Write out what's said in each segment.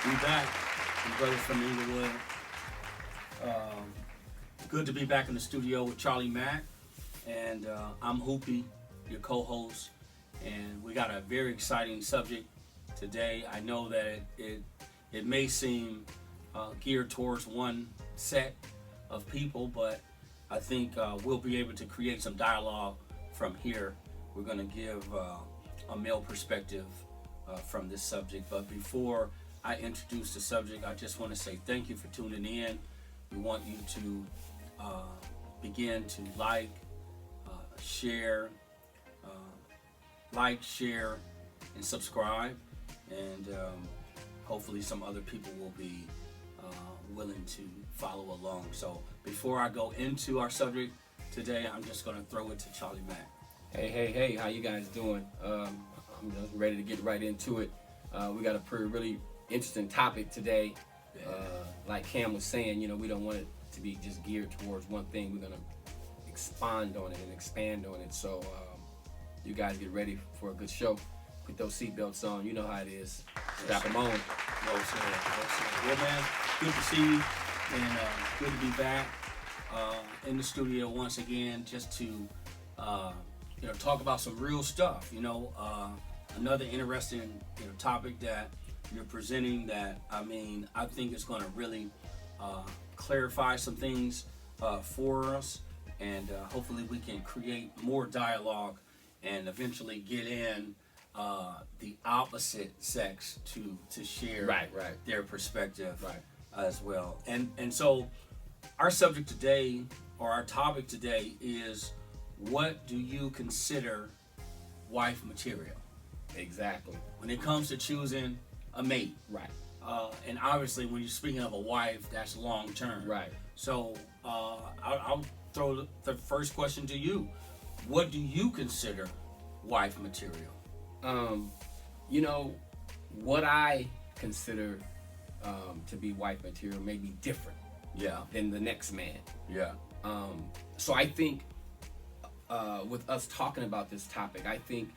We back. I'm Brotha from Inglewood. Good to be back in the studio with Charley Mack. And I'm Hoopie, your co-host. And we got a very exciting subject today. I know that it may seem geared towards one set of people, but I think we'll be able to create some dialogue from here. We're going to give a male perspective from this subject. But before I introduce the subject, I just want to say thank you for tuning in. We want you to begin to share, and subscribe, and hopefully some other people will be willing to follow along. So before I go into our subject today, I'm just going to throw it to Charley Mack. Hey, how you guys doing? I'm just ready to get right into it. We got a really interesting topic today. Like Cam was saying, we don't want it to be just geared towards one thing. We're gonna expand on it and expand on it. So you guys get ready for a good show. Put those seatbelts on. You know how it is. Strap them on. Well said. Well, man, good to see you, and good to be back in the studio once again, just to talk about some real stuff. Another interesting topic that you're presenting that I think is going to really clarify some things for us, and hopefully we can create more dialogue and eventually get in the opposite sex to share their perspective as well. And so our subject today, or our topic today, is what do you consider wife material? Exactly. When it comes to choosing a mate. Right. And obviously when you're speaking of a wife, that's long term. Right. So I'll throw the first question to you. What do you consider wife material? What I consider to be wife material may be different than the next man. Yeah. So I think with us talking about this topic, I think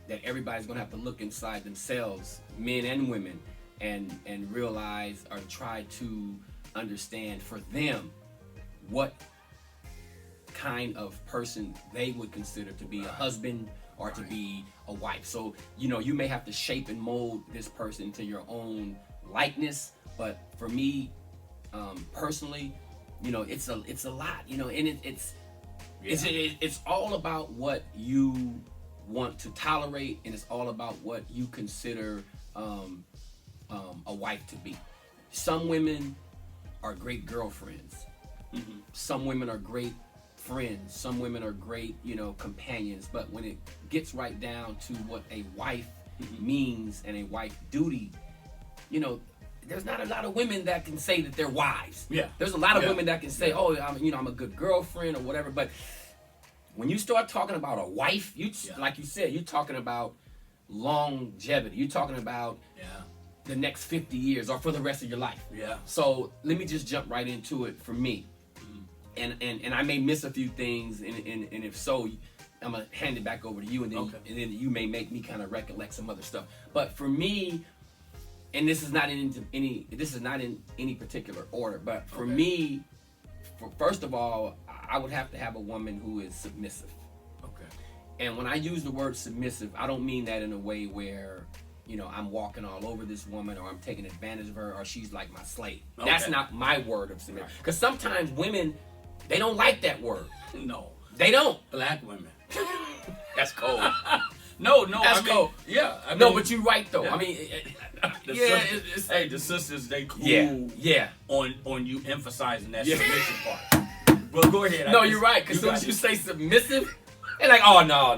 that everybody's gonna have to look inside themselves, men and women, and realize or try to understand for them what kind of person they would consider to be a husband or to be a wife. So you may have to shape and mold this person to your own likeness, but for me personally, it's a lot, and it's all about what you want to tolerate, and it's all about what you consider a wife to be. Some women are great girlfriends. Mm-hmm. Some women are great friends. Some women are great, companions. But when it gets right down to what a wife means and a wife duty, there's not a lot of women that can say that they're wives. Yeah. There's a lot of women that can say, I'm a good girlfriend or whatever. But when you start talking about a wife, like you said, you're talking about longevity. You're talking about the next 50 years or for the rest of your life. Yeah. So let me just jump right into it for me. Mm-hmm. And I may miss a few things, and if so, I'm gonna hand it back over to you, and then you may make me kind of recollect some other stuff. But for me, and this is not in any particular order, but for me, first of all, I would have to have a woman who is submissive. Okay. And when I use the word submissive, I don't mean that in a way where, I'm walking all over this woman, or I'm taking advantage of her, or she's like my slave. Okay. That's not my word of submission. Because sometimes women, they don't like that word. No. They don't. Black women. That's cold. No. That's cold. Yeah. No, but you're right, though. Yeah. The sisters, they cool on you emphasizing that submission part. Well, go ahead. No, you're right. Because as soon as you say submissive, they're like, oh, no.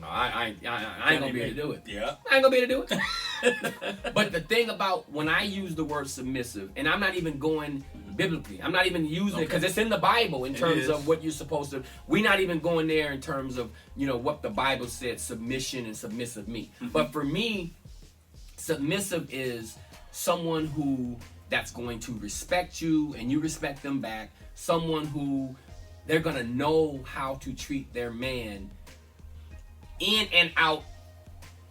I ain't gonna be able to do it. Yeah. I ain't gonna be able to do it. But the thing about when I use the word submissive, and I'm not even going biblically, I'm not even using it because it's in the Bible in terms of what you're supposed to. We're not even going there in terms of what the Bible said submission and submissive mean. Mm-hmm. But for me, submissive is someone who that's going to respect you and you respect them back. Someone who they're gonna know how to treat their man in and out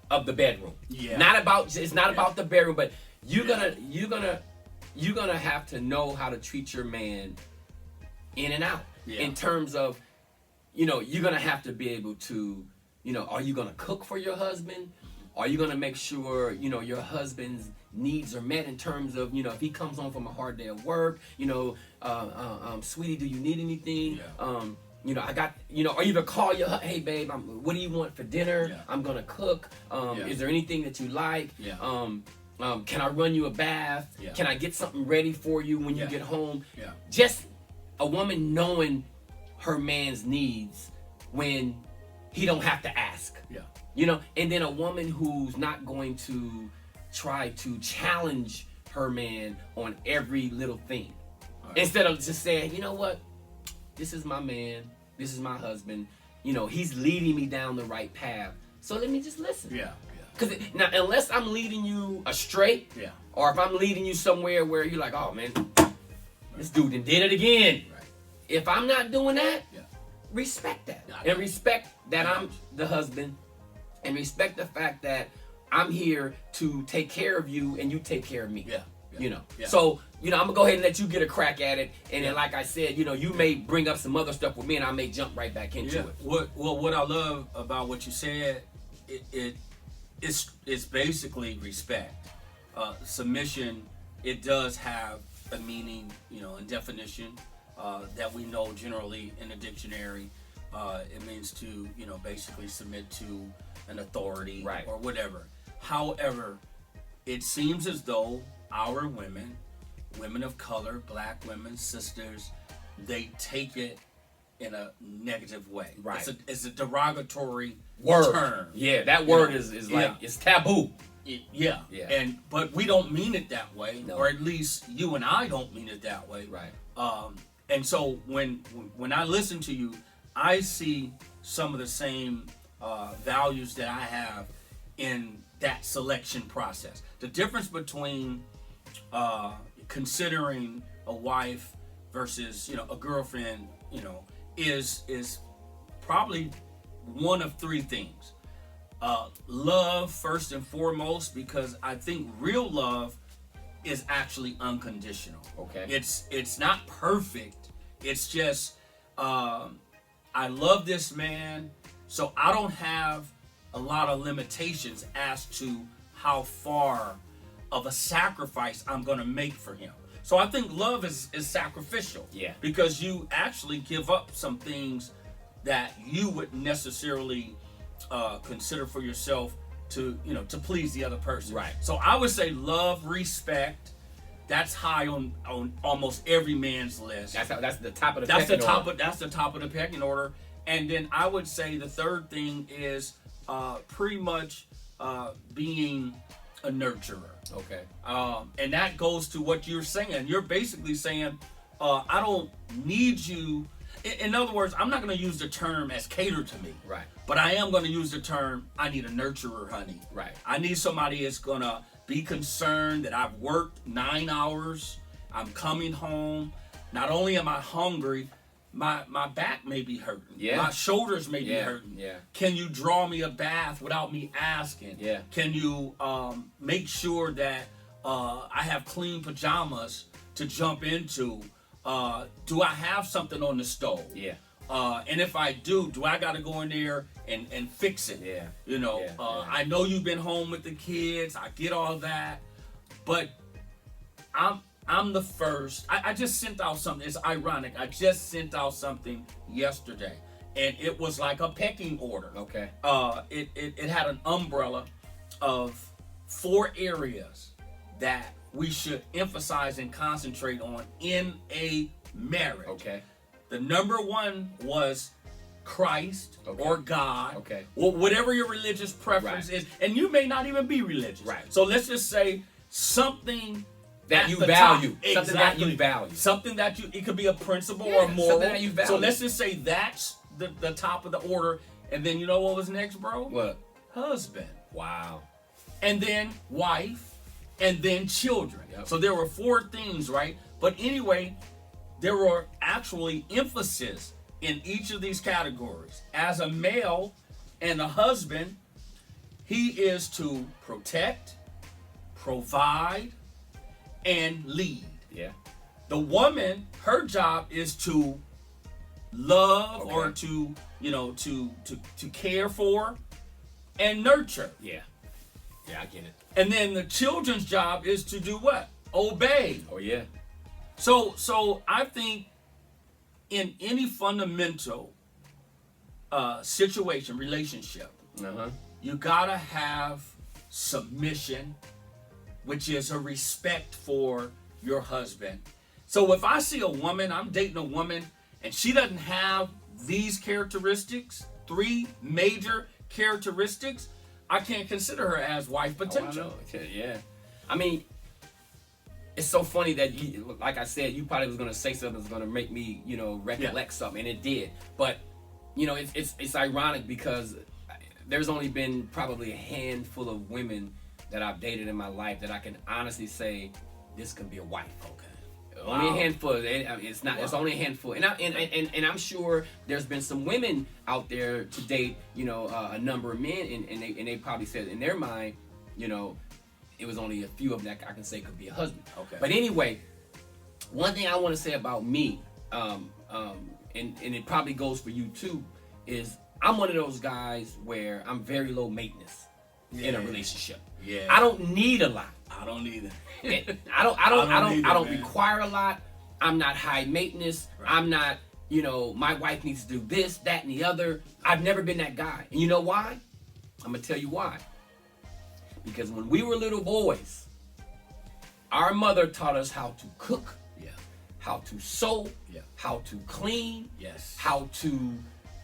of the bedroom. Yeah. It's not about the bedroom, but you're gonna have to know how to treat your man in and out. Yeah. In terms of, you're gonna have to be able to, are you gonna cook for your husband? Are you gonna make sure, your husband's needs are met in terms of, if he comes home from a hard day of work, sweetie, do you need anything? Yeah. I got, or even call your, hey babe, what do you want for dinner? Yeah. I'm gonna cook. Is there anything that you like? Yeah. Can I run you a bath? Yeah. Can I get something ready for you when you Yeah. get home? Yeah. Just a woman knowing her man's needs when he don't have to ask. Yeah. And then a woman who's not going to try to challenge her man on every little thing. Right. Instead of just saying, you know what? This is my man. This is my husband. He's leading me down the right path. So let me just listen. Yeah. Because now, unless I'm leading you astray, Yeah. or if I'm leading you somewhere where you're like, oh man, this dude done did it again. Right. If I'm not doing that, Yeah. respect that. Yeah, And respect that I'm the husband. And respect the fact that I'm here to take care of you and you take care of me. Yeah. Yeah. So, I'm gonna go ahead and let you get a crack at it. And then, Yeah. like I said, you may bring up some other stuff with me and I may jump right back into Yeah. it. What I love about what you said, it's basically respect. Submission, it does have a meaning, and definition that we know generally in the dictionary. It means to, basically submit to an authority, right, or whatever. However, it seems as though our women of color, black women, sisters, they take it in a negative way. Right. It's a derogatory word. term. Yeah, that word is like, it's taboo. Yeah. But we don't mean it that way, No. or at least you and I don't mean it that way. Right. And so when I listen to you, I see some of the same values that I have in that selection process. The difference between considering a wife versus a girlfriend, is probably one of three things. Love first and foremost, because I think real love is actually unconditional. Okay. It's not perfect. It's just I love this man, so I don't have a lot of limitations as to how far of a sacrifice I'm going to make for him. So I think love is sacrificial. Yeah. Because you actually give up some things that you wouldn't necessarily consider for yourself to please the other person. Right. So I would say love, respect. That's high on almost every man's list. That's the top of the That's the pecking top order. that's the top of the pecking order. And then I would say the third thing is pretty much being a nurturer. Okay. And that goes to what you're saying. You're basically saying, I don't need you. In other words, I'm not going to use the term as cater to me. Right. But I am going to use the term, I need a nurturer, honey. Right. I need somebody that's going to be concerned that I've worked 9 hours. I'm coming home. Not only am I hungry, my back may be hurting. Yeah. My shoulders may be hurting. Yeah. Can you draw me a bath without me asking? Yeah. Can you make sure that I have clean pajamas to jump into? Do I have something on the stove? Yeah. And if I do I got to go in there and fix it? Yeah. I know you've been home with the kids. I get all that, but I'm the first. I just sent out something. It's ironic. I just sent out something yesterday, and it was like a pecking order. Okay. It had an umbrella of 4 areas that we should emphasize and concentrate on in a marriage. Okay. The number 1 was Christ or God. Okay. Well, whatever your religious preference is, and you may not even be religious. Right. So let's just say something that at you the value. top. Something that you value. Something that it could be a principle or a moral. Something that you value. So let's just say that's the top of the order. And then you know what was next, bro? What? Husband. Wow. And then wife. And then children. Yep. So there were 4 things, right? But anyway, there were actually emphasis in each of these categories. As a male and a husband, he is to protect, provide, and lead. Yeah. The woman, her job is to love or to, to care for and nurture. Yeah. Yeah, I get it. And then the children's job is to do what? Obey. Oh yeah. So I think in any fundamental situation, relationship, you gotta have submission, which is a respect for your husband. So if I see a woman, I'm dating a woman, and she doesn't have these characteristics, 3 major characteristics, I can't consider her as wife potential. Oh, yeah. I mean, it's so funny that like I said, you probably was gonna say something that's gonna make me, recollect something, and it did. But it's ironic because there's only been probably a handful of women that I've dated in my life that I can honestly say this could be a wife. Okay. Wow. Only a handful. It's not. Wow. It's only a handful. And I'm sure there's been some women out there to date, a number of men, and they probably said in their mind, it was only a few of them that I can say could be a husband. Okay. But anyway, one thing I want to say about me, and it probably goes for you too, is I'm one of those guys where I'm very low maintenance in a relationship. Yeah. I don't need a lot. I don't either. I don't require a lot. I'm not high maintenance. Right. I'm not, my wife needs to do this, that, and the other. I've never been that guy. And you know why? I'm going to tell you why. Because when we were little boys, our mother taught us how to cook, how to sew, how to clean,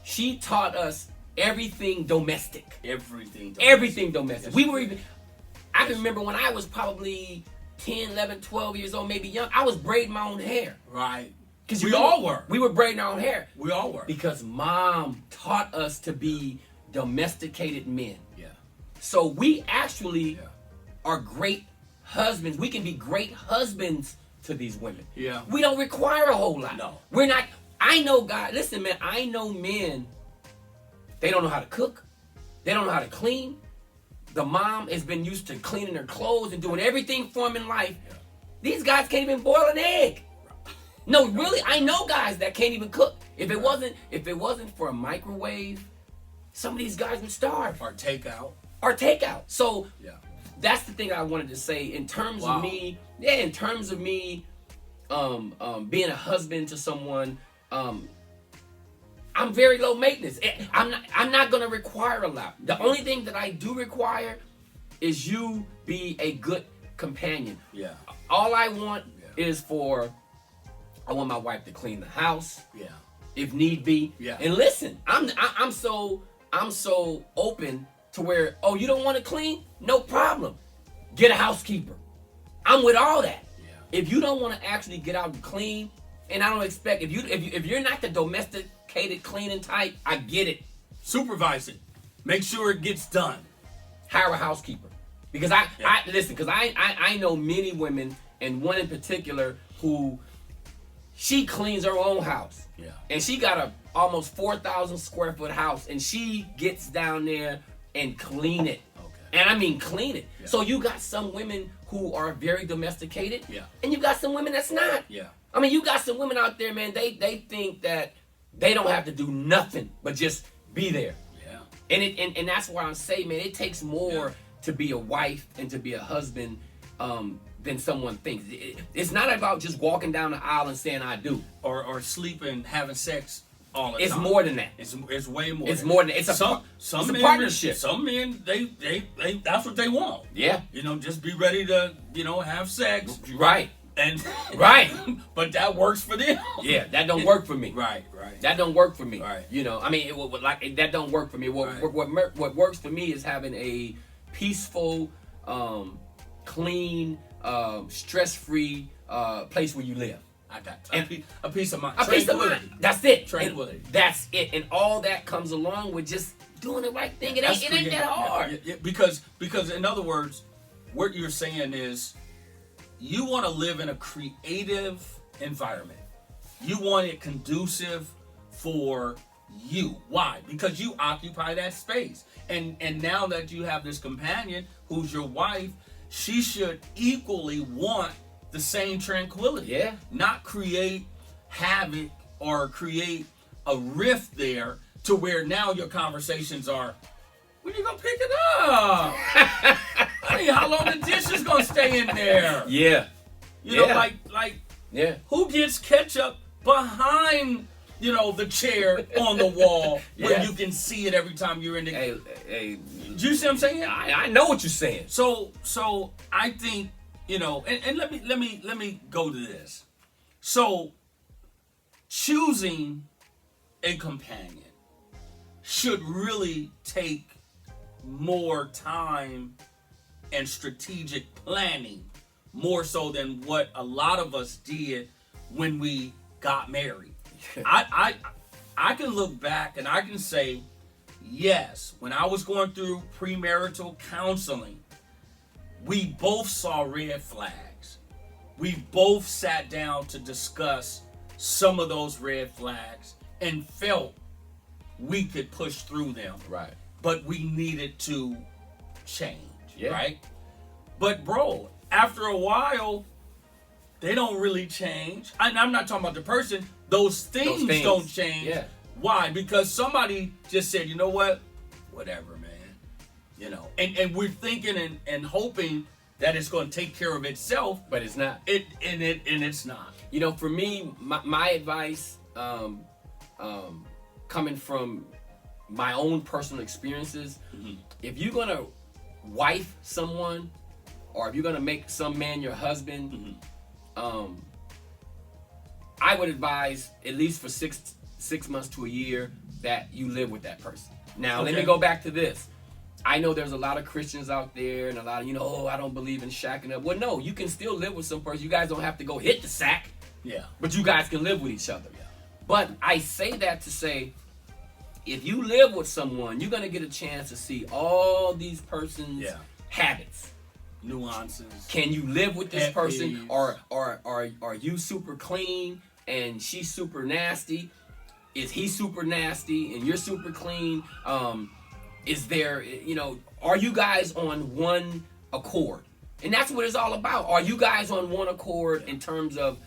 she taught us everything domestic. Everything domestic. We were even, I can remember when I was probably 10, 11, 12 years old, maybe young, I was braiding my own hair. Right. Because we all were. We were braiding our own hair. We all were. Because mom taught us to be domesticated men. Yeah. So we actually are great husbands. We can be great husbands to these women. Yeah. We don't require a whole lot. No. We're not, I know guys, listen man, I know men, they don't know how to cook. They don't know how to clean. The mom has been used to cleaning their clothes and doing everything for them in life. Yeah. These guys can't even boil an egg. No, really, I know guys that can't even cook. If it wasn't for a microwave, some of these guys would starve. Or takeout. So that's the thing I wanted to say in terms of me. Yeah, in terms of me, being a husband to someone, I'm very low maintenance. I'm not gonna require a lot. The only thing that I do require is you be a good companion. Yeah. All I want is I want my wife to clean the house. Yeah. If need be. Yeah. And listen, I'm so open to where, oh, you don't want to clean? No problem. Get a housekeeper. I'm with all that. Yeah. If you don't want to actually get out and clean, and I don't expect if you're not the domesticated cleaning type, I get it. Supervise it. Make sure it gets done. Hire a housekeeper. Because I know many women, and one in particular who she cleans her own house. Yeah. And she got a almost 4,000 square foot house, and she gets down there and clean it. Okay. And I mean clean it. Yeah. So you got some women who are very domesticated. Yeah. And you got some women that's not. Yeah. I mean, you got some women out there, man, they think that they don't have to do nothing but just be there. Yeah. And that's why I say, man, it takes more to be a wife and to be a husband than someone thinks. It's not about just walking down the aisle and saying I do. Or sleeping, having sex all the time. It's more than that. It's way more. It's more than that. It's a partnership. Some men, they that's what they want. Yeah. Just be ready to, have sex. Right. And right. But that works for them. Yeah, that don't work for me. Right. That don't work for me. Right. I mean, that don't work for me. What works for me is having a peaceful, clean, stress-free place where you live. I got a peace of mind. A peace of mind. That's it. Tranquility. That's it. And all that comes along with just doing the right thing. It ain't that hard. Yeah. Because in other words, what you're saying is you want to live in a creative environment. You want it conducive for you. Why? Because you occupy that space. And now that you have this companion who's your wife, she should equally want the same tranquility. Yeah. Not create havoc or create a rift there to where now your conversations are, when you gonna pick it up? I mean, how long the dish is gonna stay in there? Yeah. You know, like yeah. Who gets ketchup behind, you know, the chair on the wall where you can see it every time you're in the. Hey. Do you see what I'm saying? I know what you're saying. So I think, you know, and let me go to this. So choosing a companion should really take more time and strategic planning, more so than what a lot of us did when we got married. I can look back and I can say, yes, when I was going through premarital counseling, we both saw red flags. We both sat down to discuss some of those red flags and felt we could push through them. Right. But we needed to change. Yeah. Right? But bro, after a while, they don't really change. And I'm not talking about the person. Those things don't change. Yeah. Why? Because somebody just said, you know what? Whatever, man. You know, and we're thinking and hoping that it's going to take care of itself, but it's not. It's not. You know, for me, my advice, coming from my own personal experiences, if you're gonna wife someone, or if you're gonna make some man your husband, I would advise at least for six months to a year that you live with that person. Now, let me go back to this. I know there's a lot of Christians out there and a lot of, oh, I don't believe in shacking up. Well, no, you can still live with some person. You guys don't have to go hit the sack. Yeah. But you guys can live with each other. Yeah. But I say that to say, if you live with someone, you're going to get a chance to see all these person's habits. Nuances. Can you live with this person? peeves. Or are you super clean and she's super nasty? Is he super nasty and you're super clean? Is there, are you guys on one accord? And that's what it's all about. Are you guys on one accord in terms of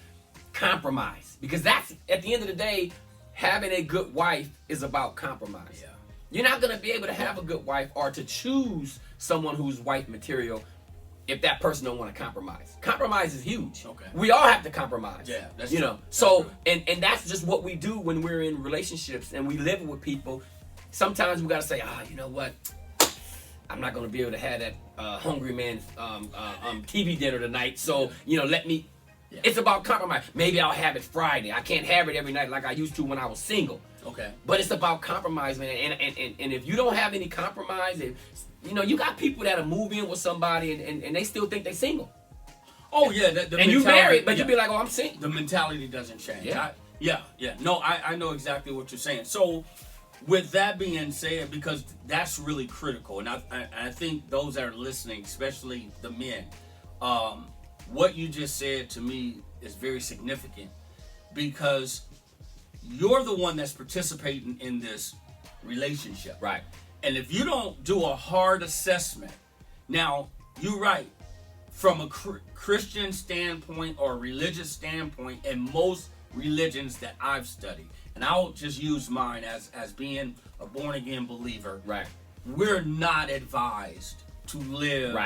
compromise? Because that's, at the end of the day, having a good wife is about compromise. Yeah. You're not going to be able to have a good wife or to choose someone who's wife material if that person don't want to compromise. Compromise is huge. Okay. We all have to compromise. Yeah, that's true. That's So, true. and that's just what we do when we're in relationships and we live with people. Sometimes we got to say, you know what? I'm not going to be able to have that hungry man TV dinner tonight. So, let me. Yeah. It's about compromise. Maybe I'll have it Friday. I can't have it every night like I used to when I was single. Okay. But it's about compromise, man. And if you don't have any compromise, you got people that'll move in with somebody and they still think they're single. Oh yeah, and you married, but you be like, oh, I'm single. The mentality doesn't change. Yeah. No, I know exactly what you're saying. So, with that being said, because that's really critical, and I think those that are listening, especially the men, what you just said to me is very significant, because you're the one that's participating in this relationship. Right. And if you don't do a hard assessment, now, you're right, from a Christian standpoint or religious standpoint, and most religions that I've studied, and I'll just use mine as being a born-again believer, right? We're not advised to live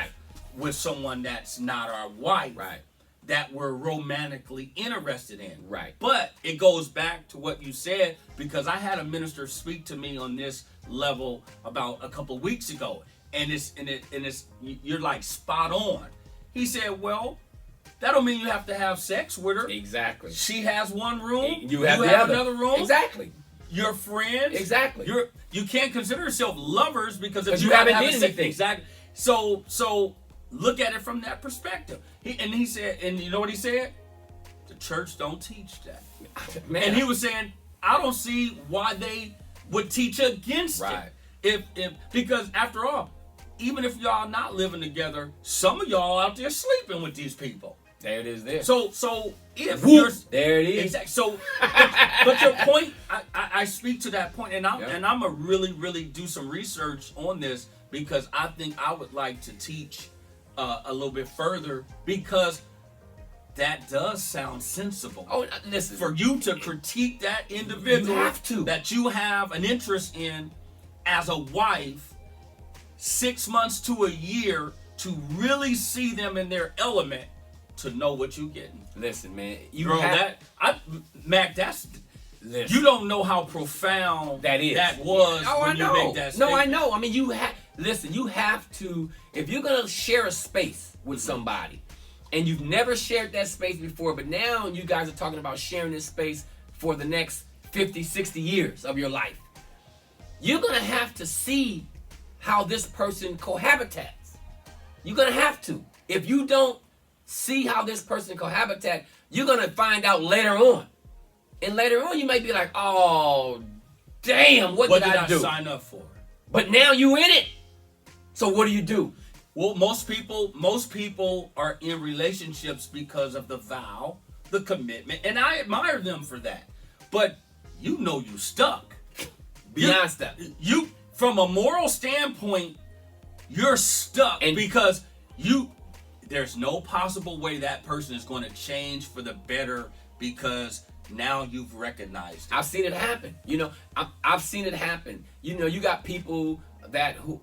with someone that's not our wife, right? That we're romantically interested in, right? But it goes back to what you said, because I had a minister speak to me on this level about a couple weeks ago, and you're like spot on. He said, well, that don't mean you have to have sex with her. Exactly. She has one room. You have another room. Exactly. You're friends. Exactly. You can't consider yourself lovers because if you haven't done anything. Exactly. So look at it from that perspective. He said, and you know what he said? The church don't teach that. Man. And he was saying, I don't see why they would teach against it. Because after all, even if y'all not living together, some of y'all out there sleeping with these people. There it is. There. So if you're there it is. Exactly. So, but your point, I speak to that point, and I'm gonna really do some research on this, because I think I would like to teach a little bit further, because that does sound sensible. Oh, listen. For you to critique that individual You have to. that you have an interest in as a wife, 6 months to a year, to really see them in their element, to know what you're getting. Listen, man. Mac, that's... Listen. You don't know how profound that was when I you make that statement. No, I know. I mean, you have to, if you're going to share a space with somebody, and you've never shared that space before, but now you guys are talking about sharing this space for the next 50, 60 years of your life, you're going to have to see how this person cohabitates. You're going to have to. If you don't see how this person cohabitates, you're going to find out later on. And later on, you might be like, oh, damn, what did I do? Sign up for? But now you in it. So what do? Well, most people are in relationships because of the vow, the commitment, and I admire them for that. But you stuck. Beyond stuck. You, from a moral standpoint, you're stuck, and because there's no possible way that person is going to change for the better because now you've recognized it. I've seen it happen. I've seen it happen. You got people that who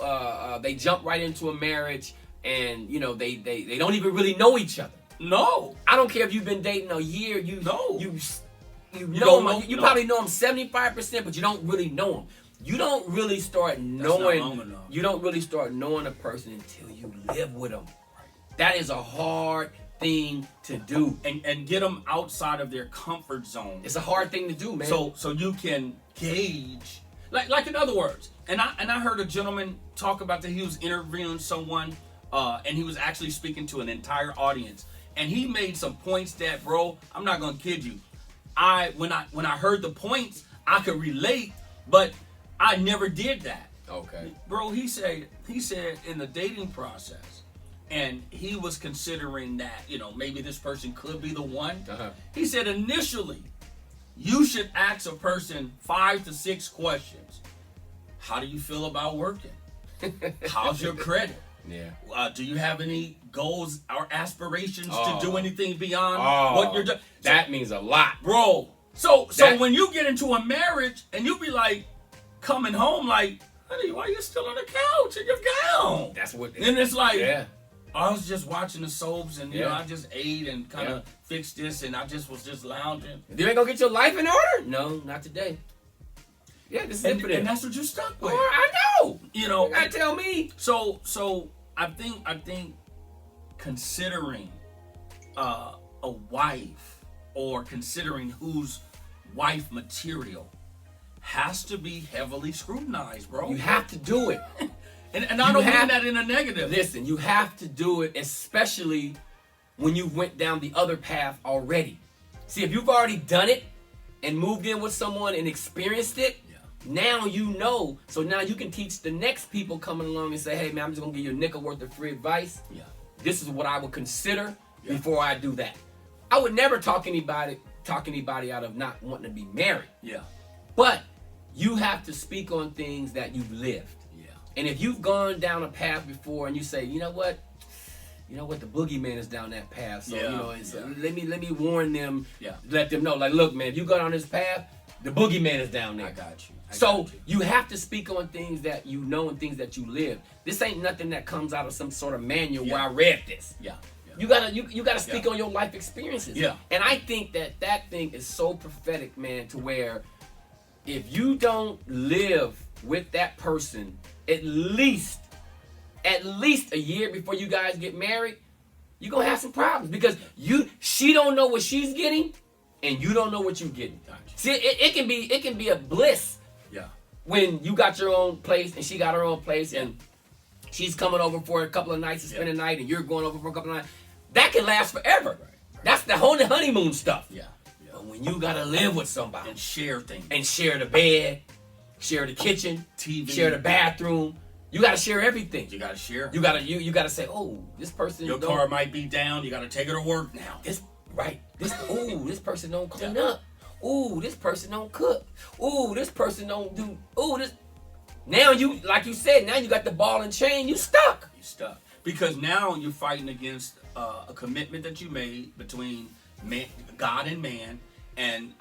they jump right into a marriage and they don't even really know each other. No, I don't care if you've been dating a year. You probably know them 75%, but you don't really know them. You don't really start knowing. You don't really start knowing a person until you live with them. Right. That is a hard thing to do, and get them outside of their comfort zone. It's a hard thing to do, man. So you can gauge, like in other words. And I heard a gentleman talk about that. He was interviewing someone, and he was actually speaking to an entire audience. And he made some points that, bro, I'm not gonna kid you. When I heard the points, I could relate, but I never did that. Okay, bro. He said in the dating process. And he was considering that, maybe this person could be the one. Uh-huh. He said initially, you should ask a person 5 to 6 questions. How do you feel about working? How's your credit? Yeah. Do you have any goals or aspirations to do anything beyond what you're doing? That means a lot, bro. So when you get into a marriage and you be like coming home like, honey, why are you still on the couch in your gown? That's what. And it's like, yeah. I was just watching the soaps and I just ate and kind of fixed this and I was just lounging. You ain't gonna get your life in order? No, not today. Yeah, this is it for them. And that's what you're stuck with. I know. You gotta tell me. So I think considering a wife or considering who's wife material has to be heavily scrutinized, bro. You have to do it. And I don't mean that in a negative. Listen, you have to do it, especially when you went down the other path already. See, if you've already done it and moved in with someone and experienced it, now you know. So now you can teach the next people coming along and say, hey, man, I'm just going to give you a nickel worth of free advice. Yeah. This is what I would consider before I do that. I would never talk anybody out of not wanting to be married. Yeah. But you have to speak on things that you've lived. And if you've gone down a path before and you say, you know what, the boogeyman is down that path. So, let me warn them, let them know, like, look, man, if you go down this path, the boogeyman is down there. I got you. So you have to speak on things that you know and things that you live. This ain't nothing that comes out of some sort of manual where I read this. Yeah. You gotta speak on your life experiences. Yeah. And I think that thing is so prophetic, man, to where if you don't live with that person at least a year before you guys get married, you're gonna have some problems because she don't know what she's getting and you don't know what you're getting. Gotcha. See, it can be a bliss. Yeah. When you got your own place and she got her own place and she's coming over for a couple of nights to spend a night and you're going over for a couple of nights. That can last forever. Right. That's the whole honeymoon stuff. Yeah. But when you gotta live with somebody and share things and share the bed, share the kitchen, TV, share the bathroom. You gotta share everything. You gotta share. You gotta say, oh, this person. Your car might be down. You gotta take her to work now. This person don't clean up. Ooh, this person don't cook. Ooh, this person don't do. Ooh, this. Now you, like you said, now you got the ball and chain. You stuck. Because now you're fighting against a commitment that you made between God and man, and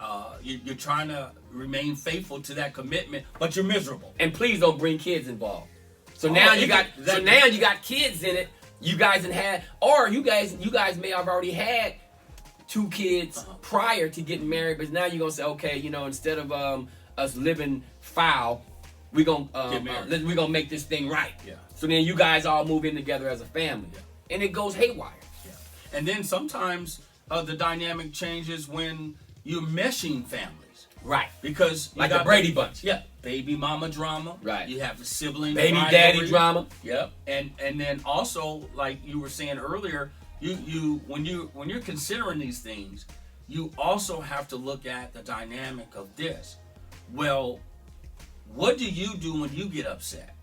you're trying to remain faithful to that commitment, but you're miserable. And please don't bring kids involved. So now you got kids in it. You guys had, or you guys may have already had 2 kids prior to getting married, but now you're gonna say, okay, instead of us living foul, we're gonna make this thing right. Yeah. So then you guys all move in together as a family, and it goes haywire. Yeah. And then sometimes the dynamic changes when you're meshing families. Right. Because like the Brady Bunch. Yeah. Baby mama drama. Right. You have the sibling baby rivalry. Daddy drama. Yep. And then also, like you were saying earlier, you when you're considering these things, you also have to look at the dynamic of this. Well, what do you do when you get upset?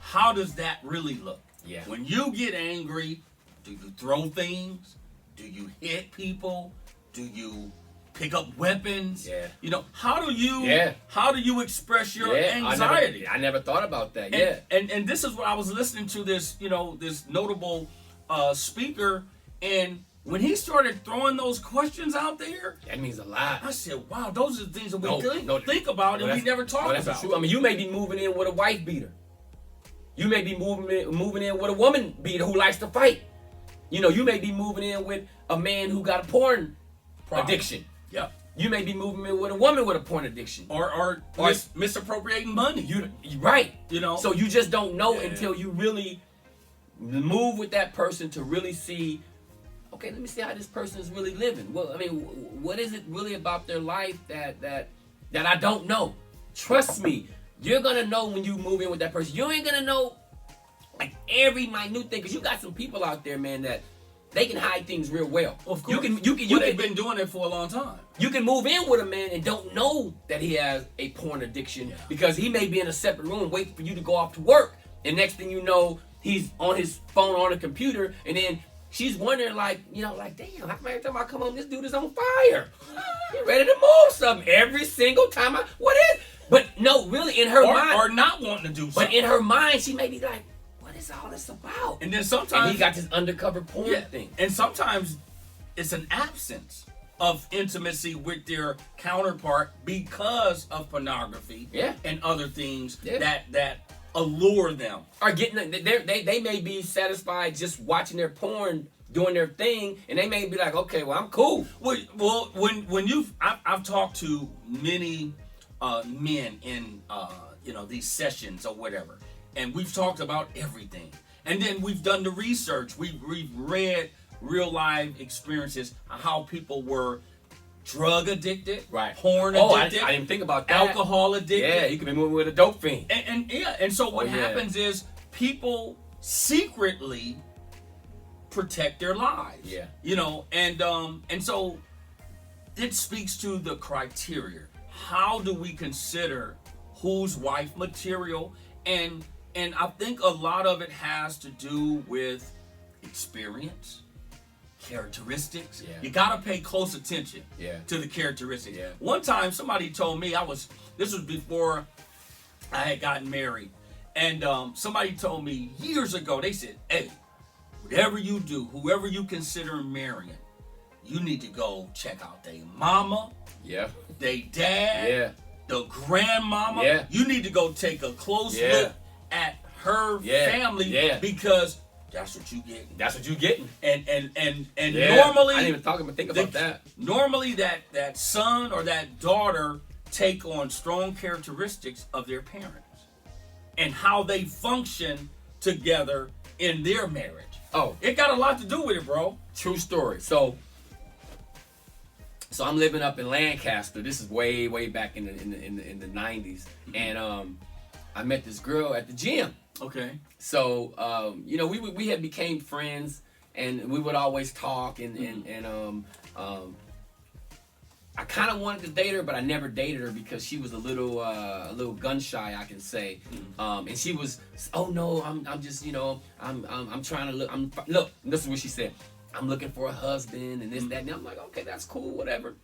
How does that really look? Yeah. When you get angry, do you throw things? Do you hit people? Do you pick up weapons? Yeah. How do you express your anxiety? I never thought about that. And this is what I was listening to this notable speaker, and when he started throwing those questions out there, that means a lot. I said, wow, those are the things that we think about and we never talk about. True. I mean, you may be moving in with a wife beater. You may be moving in with a woman beater who likes to fight. You may be moving in with a man who got a porn addiction. Yeah. You may be moving in with a woman with a porn addiction. Or misappropriating money. Right. So you just don't know until you really move with that person to really see, okay, let me see how this person is really living. Well, I mean, what is it really about their life that I don't know? Trust me, you're gonna know when you move in with that person. You ain't gonna know like every minute thing, because you got some people out there, man, that they can hide things real well. Of course. They've been doing it for a long time. You can move in with a man and don't know that he has a porn addiction because he may be in a separate room waiting for you to go off to work. And next thing you know, he's on his phone on the computer, and then she's wondering, like, damn, how come every time I come home, this dude is on fire? You're ready to move something every single time. What is? But no, really, in her mind, or not wanting to do something. But in her mind, she may be like, what is all this about? And then sometimes he got this undercover porn thing. And sometimes it's an absence of intimacy with their counterpart because of pornography and other things that allure them. Or they may be satisfied just watching their porn, doing their thing, and they may be like, okay, well, I'm cool. Well, I've talked to many men in these sessions or whatever, and we've talked about everything, and then we've done the research. We've read real life experiences, how people were drug addicted, porn addicted. I didn't think about that. Alcohol addicted. Yeah, you could be moving with a dope fiend. And so what happens is people secretly protect their lives. Yeah. And so it speaks to the criteria. How do we consider who's wife material? And I think a lot of it has to do with experience, characteristics. Yeah. You gotta pay close attention to the characteristics. Yeah. One time somebody told me, this was before I had gotten married, and somebody told me years ago, they said, hey, whatever you do, whoever you consider marrying, you need to go check out their mama, their dad, the grandmama. You need to go take a close look at her family because that's what you get. That's what you getting. And normally, I didn't even think about that. Normally, that son or that daughter take on strong characteristics of their parents and how they function together in their marriage. Oh, it got a lot to do with it, bro. True story. So I'm living up in Lancaster. This is way back in the 90s, and I met this girl at the gym. Okay. So we had became friends, and we would always talk, and I kind of wanted to date her, but I never dated her because she was a little gun shy, I can say. And she was, oh no, I'm just I'm trying to look. Look, this is what she said. I'm looking for a husband and this, that, and I'm like, okay, that's cool, whatever.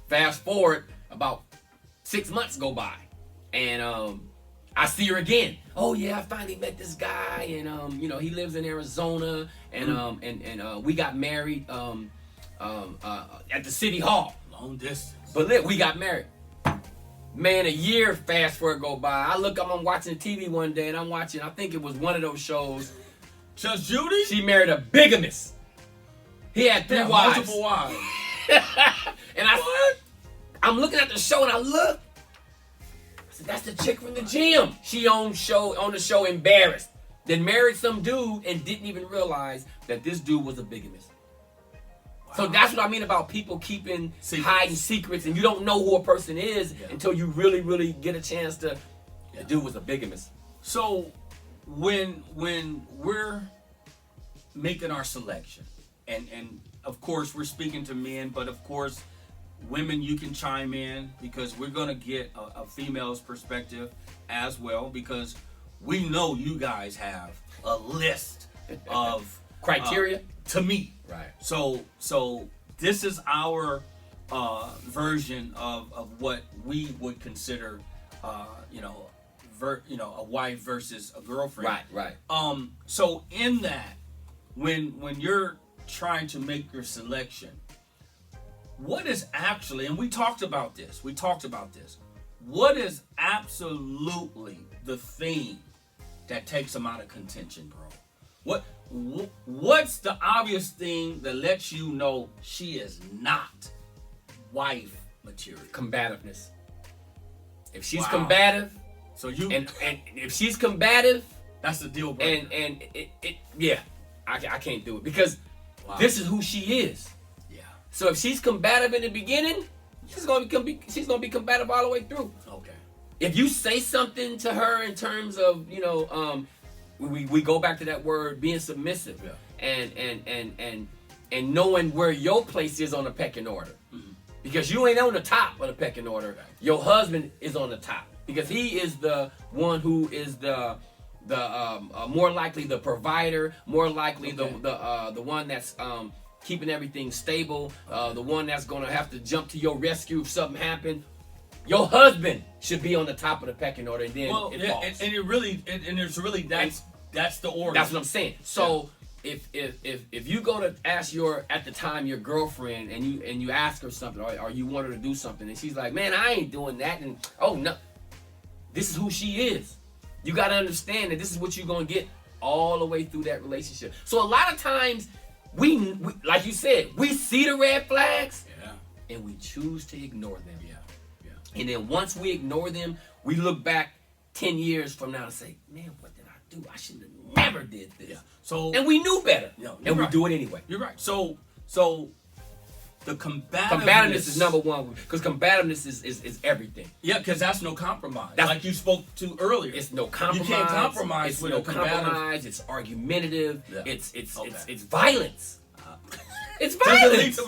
Fast forward, about 6 months go by, and I see her again. Oh yeah, I finally met this guy, and you know, he lives in Arizona, and we got married at the city hall. Long distance. But look, we got married. Man, a year fast forward go by. I'm watching TV one day, and I think it was one of those shows. Just Judy? She married a bigamist. He had 3 wives. Multiple wives. And I'm looking at the show, and I look. I said, that's the chick from the gym. She on the show embarrassed. Then married some dude and didn't even realize that this dude was a bigamist. Wow. So that's what I mean about people hiding secrets, and you don't know who a person is until you really, really get a chance to. The dude was a bigamist. So when we're making our selection, and of course we're speaking to men, but of course women, you can chime in, because we're going to get a female's perspective as well, because we know you guys have a list of criteria to meet. Right. So this is our version of what we would consider a wife versus a girlfriend. Right. So in that, when you're trying to make your selection, what is actually, and we talked about this, what is absolutely the thing that takes them out of contention, bro? What's the obvious thing that lets you know she is not wife material? Combativeness. If she's combative, so you and if she's combative, that's the deal breaker. And I can't do it, because this is who she is. Yeah. So if she's combative in the beginning, she's gonna be combative all the way through. Okay. If you say something to her in terms of, we go back to that word, being submissive, and knowing where your place is on the pecking order, because you ain't on the top of the pecking order. Your husband is on the top, because he is the one who is the more likely the provider, more likely the one that's keeping everything stable, the one that's gonna have to jump to your rescue if something happened. Your husband should be on the top of the pecking order, and then it falls. That's the order. That's what I'm saying. So if you go to ask your girlfriend, and you ask her something, or you want her to do something, and she's like, man, I ain't doing that, and oh no, this is who she is. You got to understand that this is what you're going to get all the way through that relationship. So a lot of times, we like you said, we see the red flags, and we choose to ignore them. Yeah. And then once we ignore them, we look back 10 years from now and say, man, what did I do? I should have never did this. Yeah. So, and we knew better, and we do it anyway. You're right. So the combativeness is number one, because combativeness is everything. Yeah, because that's no compromise. That's, like you spoke to earlier. It's no compromise. You can't compromise with no a combative. Compromise. It's argumentative. Yeah. It's violence. It's violence.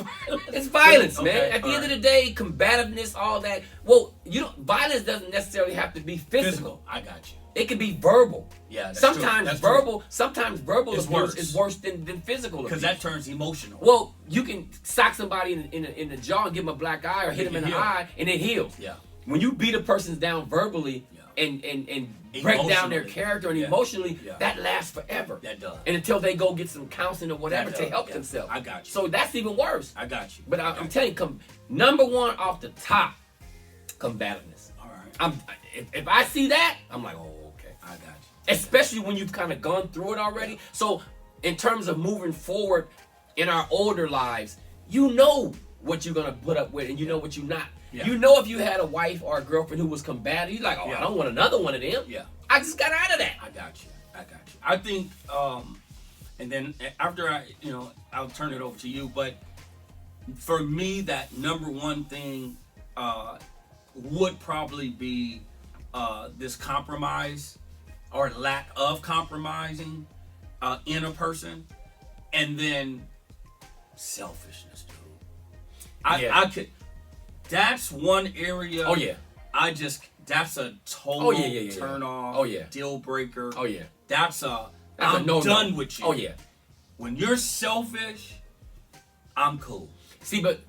It's violence, man. Okay, At the end of the day, combativeness, all that. Well, violence doesn't necessarily have to be physical. I got you. It can be verbal. Yeah, that's sometimes true. verbal. Sometimes verbal is worse than physical. Because that turns emotional. Well, you can sock somebody in the jaw and give them a black eye, or hit them in the eye, and it heals. Yeah. When you beat a person down verbally and break down their character and emotionally, that lasts forever. That does. And until they go get some counseling or whatever to help themselves. I got you. So that's even worse. I got you. But I'm telling you, number one off the top, combativeness. All right. If I see that, I'm like, oh, okay. I got you. Especially when you've kind of gone through it already. Yeah. So in terms of moving forward in our older lives, you know what you're going to put up with, and you know what you're not. Yeah. You know if you had a wife or a girlfriend who was combative, you're like, oh, I don't want another one of them. Yeah. I just got out of that. I got you. I think, and then after I'll turn it over to you, but for me, that number one thing would probably be this compromise or lack of compromising in a person, and then selfishness, dude. I could. That's one area. Oh yeah. That's a total turn off. Oh yeah. Deal breaker. Oh yeah. That's I'm no done with you. Oh yeah. When you're selfish, I'm cool. See, but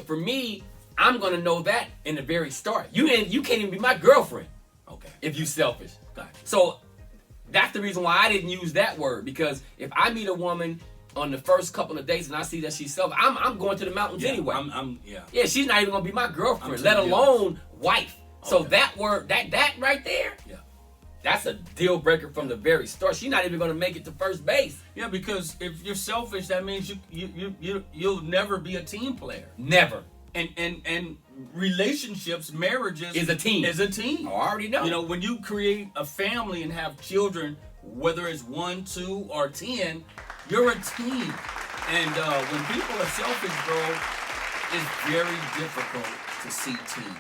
for me, I'm gonna know that in the very start. You can't even be my girlfriend. Okay. If you selfish. Gotcha. So that's the reason why I didn't use that word, because if I meet a woman on the first couple of dates and I see that she's selfish, I'm going to the mountains anyway. Yeah, she's not even gonna be my girlfriend, let alone wife. So Okay. that word, that right there, Yeah. that's a deal breaker from the very start. She's not even gonna make it to first base. Yeah, because if you're selfish, that means you'll never be a team player. Never. And relationships, marriages Is a team. Is a team. I already know. You know, when you create a family and have children, whether it's 1, 2, or 10, you're a team. And when people are selfish, bro, it's very difficult to see team.